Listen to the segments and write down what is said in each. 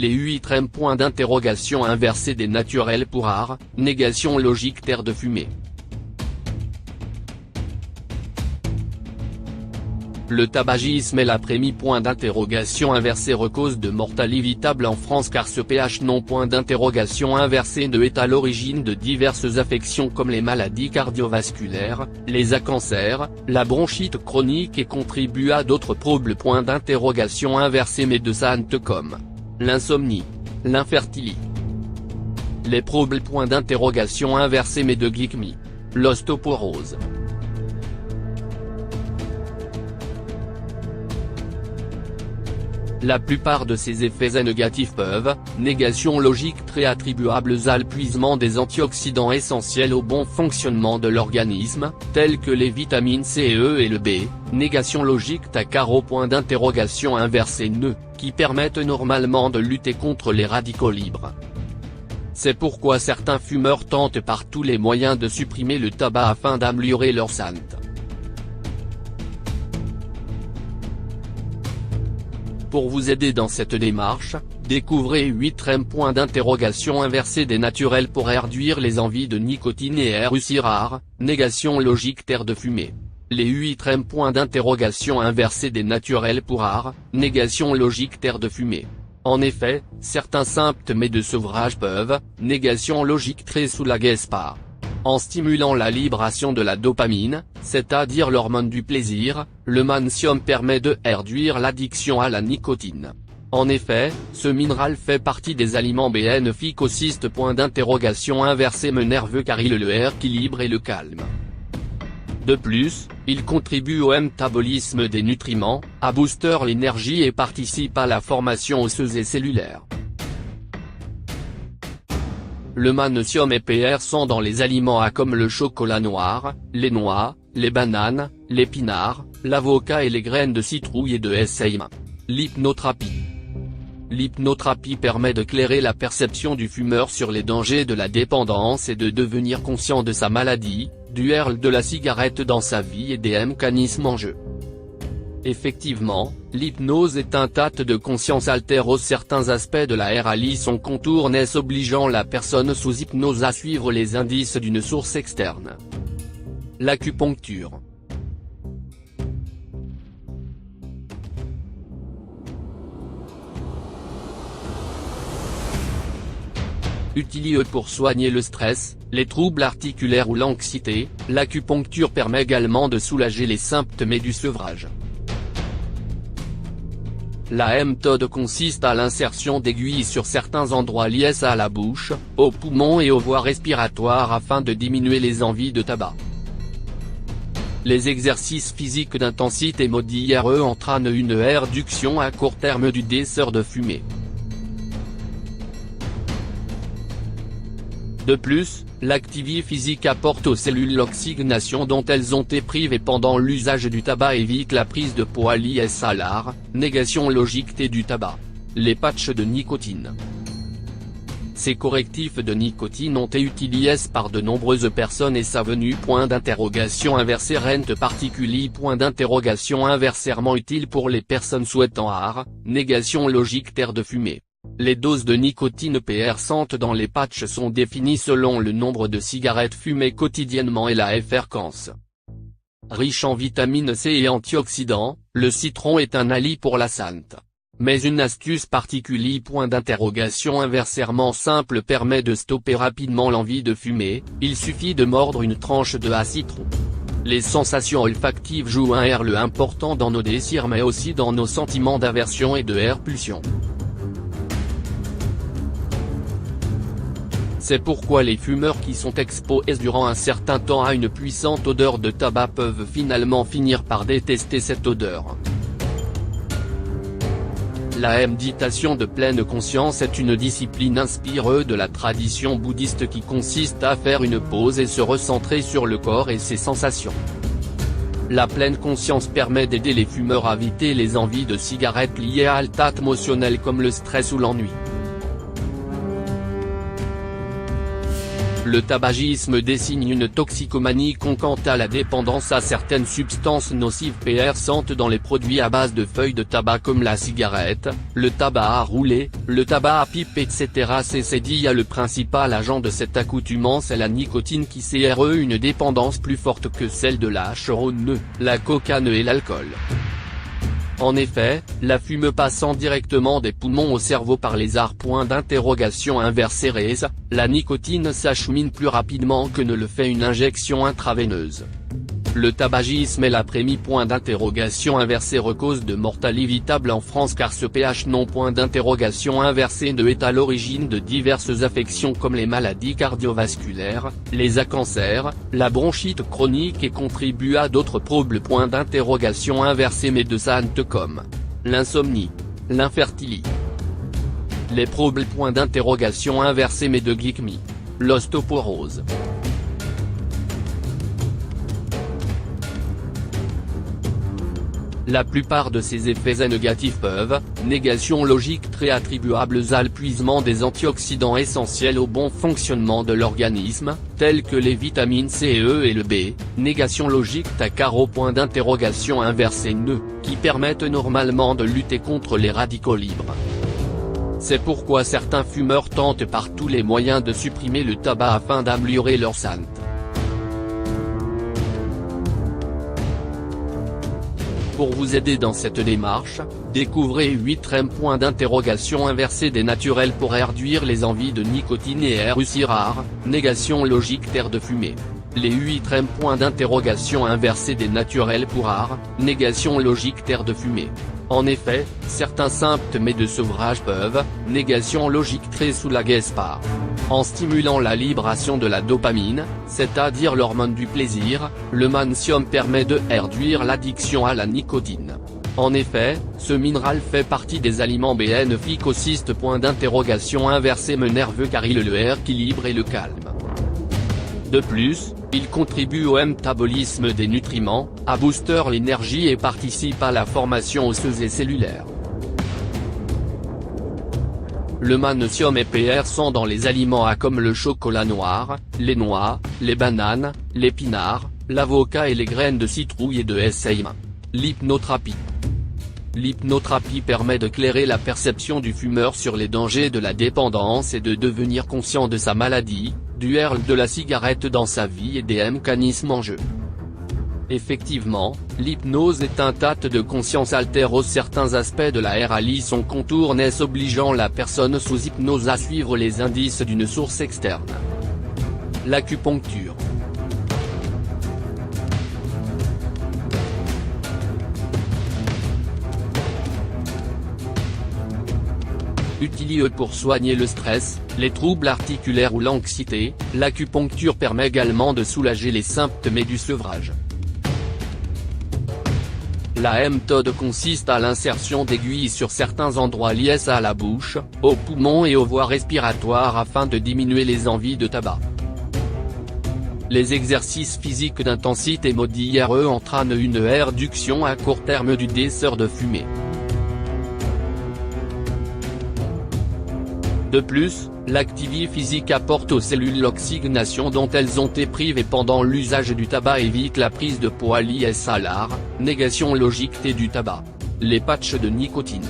Les 8 points d'interrogation inversés des naturels pour art, négation logique terre de fumée. Le tabagisme est la prémie point d'interrogation inversé cause de mortalité évitable en France car ce pH non point d'interrogation inversé ne est à l'origine de diverses affections comme les maladies cardiovasculaires, les cancers, la bronchite chronique et contribue à d'autres troubles point d'interrogation inversé mais de santé comme l'insomnie, l'infertilité, les troubles point d'interrogation inversé mais de glycémie, l'ostéoporose. La plupart de ces effets négatifs peuvent, négation logique très attribuables à l'épuisement des antioxydants essentiels au bon fonctionnement de l'organisme, tels que les vitamines C, E et le B, négation logique à carreau point d'interrogation inversé nœud, qui permettent normalement de lutter contre les radicaux libres. C'est pourquoi certains fumeurs tentent par tous les moyens de supprimer le tabac afin d'améliorer leur santé. Pour vous aider dans cette démarche, découvrez 8 points d'interrogation inversés des naturels pour réduire les envies de nicotine et réussir rare, négation logique terre de fumée. Les 8 points d'interrogation inversés des naturels pour art, négation logique terre de fumée. En effet, certains symptômes de sevrage peuvent, négation logique très soulager par. En stimulant la libération de la dopamine, c'est-à-dire l'hormone du plaisir, le magnésium permet de réduire l'addiction à la nicotine. En effet, ce minéral fait partie des aliments bénéfiques au cyste point d'interrogation inversé mais nerveux car il le rééquilibre et le calme. De plus, il contribue au métabolisme des nutriments, à booster l'énergie et participe à la formation osseuse et cellulaire. Le magnésium et PR sont dans les aliments A comme le chocolat noir, les noix, les bananes, l'épinard, l'avocat et les graines de citrouille et de sésame. L'hypnothérapie. L'hypnothérapie permet d'éclairer la perception du fumeur sur les dangers de la dépendance et de devenir conscient de sa maladie, du rôle de la cigarette dans sa vie et des mécanismes en jeu. Effectivement, l'hypnose est un état de conscience altérant certains aspects de la réalité son contour obligeant la personne sous hypnose à suivre les indices d'une source externe. L'acupuncture. Utilisée pour soigner le stress, les troubles articulaires ou l'anxiété, l'acupuncture permet également de soulager les symptômes du sevrage. La méthode consiste à l'insertion d'aiguilles sur certains endroits liés à la bouche, aux poumons et aux voies respiratoires afin de diminuer les envies de tabac. Les exercices physiques d'intensité modérée entraînent une réduction à court terme du désir de fumer. De plus, l'activité physique apporte aux cellules l'oxygénation dont elles ont été privées pendant l'usage du tabac et évite la prise de poids liée à l'art, négation logique du tabac. Les patchs de nicotine. Ces correctifs de nicotine ont été utilisés par de nombreuses personnes et sa venue point d'interrogation inversé rend particulier point d'interrogation inversement utile pour les personnes souhaitant art, négation logique terre de fumée. Les doses de nicotine PR dans les patchs sont définies selon le nombre de cigarettes fumées quotidiennement et la fréquence. Riche en vitamine C et antioxydants, le citron est un allié pour la santé. Mais une astuce particulière point d'interrogation inversement simple permet de stopper rapidement l'envie de fumer, il suffit de mordre une tranche de citron. Les sensations olfactives jouent un rôle important dans nos désirs mais aussi dans nos sentiments d'aversion et de répulsion. C'est pourquoi les fumeurs qui sont exposés durant un certain temps à une puissante odeur de tabac peuvent finalement finir par détester cette odeur. La méditation de pleine conscience est une discipline inspirée de la tradition bouddhiste qui consiste à faire une pause et se recentrer sur le corps et ses sensations. La pleine conscience permet d'aider les fumeurs à éviter les envies de cigarettes liées à l'état émotionnel comme le stress ou l'ennui. Le tabagisme désigne une toxicomanie quant à la dépendance à certaines substances nocives PR dans les produits à base de feuilles de tabac comme la cigarette, le tabac à rouler, le tabac à pipe etc. C'est dit le principal agent de cette accoutumance est la nicotine qui crée une dépendance plus forte que celle de la héroïne, la cocaïne et l'alcool. En effet, la fume passant directement des poumons au cerveau par les arts. Inversé. La nicotine s'achemine plus rapidement que ne le fait une injection intraveineuse. Le tabagisme est la prémie. Inversé cause de mortalité évitable en France car ce pH non. Inversé est à l'origine de diverses affections comme les maladies cardiovasculaires, les cancers, la bronchite chronique et contribue à d'autres troubles. Inversé mais de santé comme l'insomnie, l'infertilité, les troubles. Inversé mais de glycémie, l'ostéoporose. La plupart de ces effets négatifs peuvent, négation logique très attribuables à l'épuisement des antioxydants essentiels au bon fonctionnement de l'organisme, tels que les vitamines C, E et le B, négation logique tacaro. Inversé qui permettent normalement de lutter contre les radicaux libres. C'est pourquoi certains fumeurs tentent par tous les moyens de supprimer le tabac afin d'améliorer leur santé. Pour vous aider dans cette démarche, découvrez 8 Inversé des naturels pour réduire les envies de nicotine et réussir rare, négation logique terre de fumée. Les 8 Inversé des naturels pour rare, négation logique terre de fumée. En effet, certains symptômes de sevrage peuvent, négation logique très soulager par. En stimulant la libération de la dopamine, c'est-à-dire l'hormone du plaisir, le magnésium permet de réduire l'addiction à la nicotine. En effet, ce minéral fait partie des aliments bénéfiques au cyste. Inversé me nerveux car il le rééquilibre et le calme. De plus, il contribue au métabolisme des nutriments, à booster l'énergie et participe à la formation osseuse et cellulaire. Le magnésium et PR sont dans les aliments comme le chocolat noir, les noix, les bananes, l'épinard, l'avocat et les graines de citrouille et de sésame. L'hypnothérapie. L'hypnothérapie permet de clairer la perception du fumeur sur les dangers de la dépendance et de devenir conscient de sa maladie, du rôle de la cigarette dans sa vie et des mécanismes en jeu. Effectivement, l'hypnose est un état de conscience altérant certains aspects de la réalité son contour obligeant la personne sous hypnose à suivre les indices d'une source externe. L'acupuncture. Utilisé pour soigner le stress, les troubles articulaires ou l'anxiété, l'acupuncture permet également de soulager les symptômes du sevrage. La méthode consiste à l'insertion d'aiguilles sur certains endroits liés à la bouche, aux poumons et aux voies respiratoires afin de diminuer les envies de tabac. Les exercices physiques d'intensité modérée entraînent une réduction à court terme du désir de fumer. De plus, l'activité physique apporte aux cellules l'oxygénation dont elles ont été privées pendant l'usage du tabac et évite la prise de poids liée à l'art, négation logique du tabac. Les patchs de nicotine.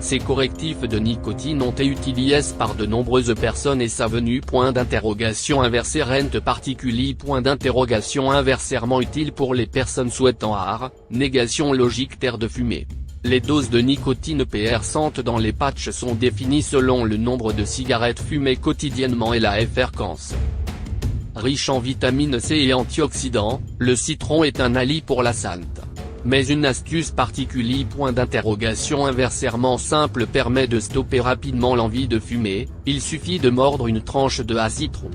Ces correctifs de nicotine ont été utilisés par de nombreuses personnes et sa venue. Inversé rend particulier. Inversement utile pour les personnes souhaitant art, négation logique terre de fumée. Les doses de nicotine PR dans les patchs sont définies selon le nombre de cigarettes fumées quotidiennement et la fréquence. Riche en vitamine C et antioxydants, le citron est un allié pour la santé. Mais une astuce particulière. Inversement simple permet de stopper rapidement l'envie de fumer, il suffit de mordre une tranche de citron.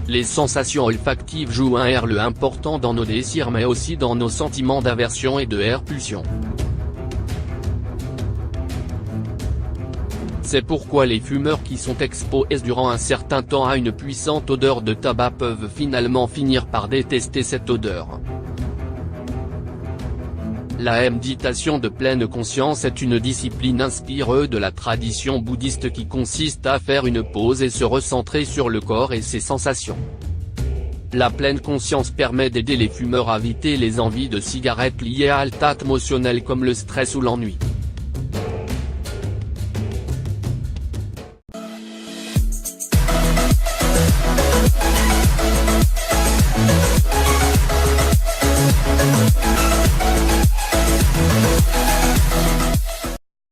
Les sensations olfactives jouent un rôle important dans nos désirs mais aussi dans nos sentiments d'aversion et de répulsion. C'est pourquoi les fumeurs qui sont exposés durant un certain temps à une puissante odeur de tabac peuvent finalement finir par détester cette odeur. La méditation de pleine conscience est une discipline inspirée de la tradition bouddhiste qui consiste à faire une pause et se recentrer sur le corps et ses sensations. La pleine conscience permet d'aider les fumeurs à éviter les envies de cigarettes liées à l'état émotionnel comme le stress ou l'ennui.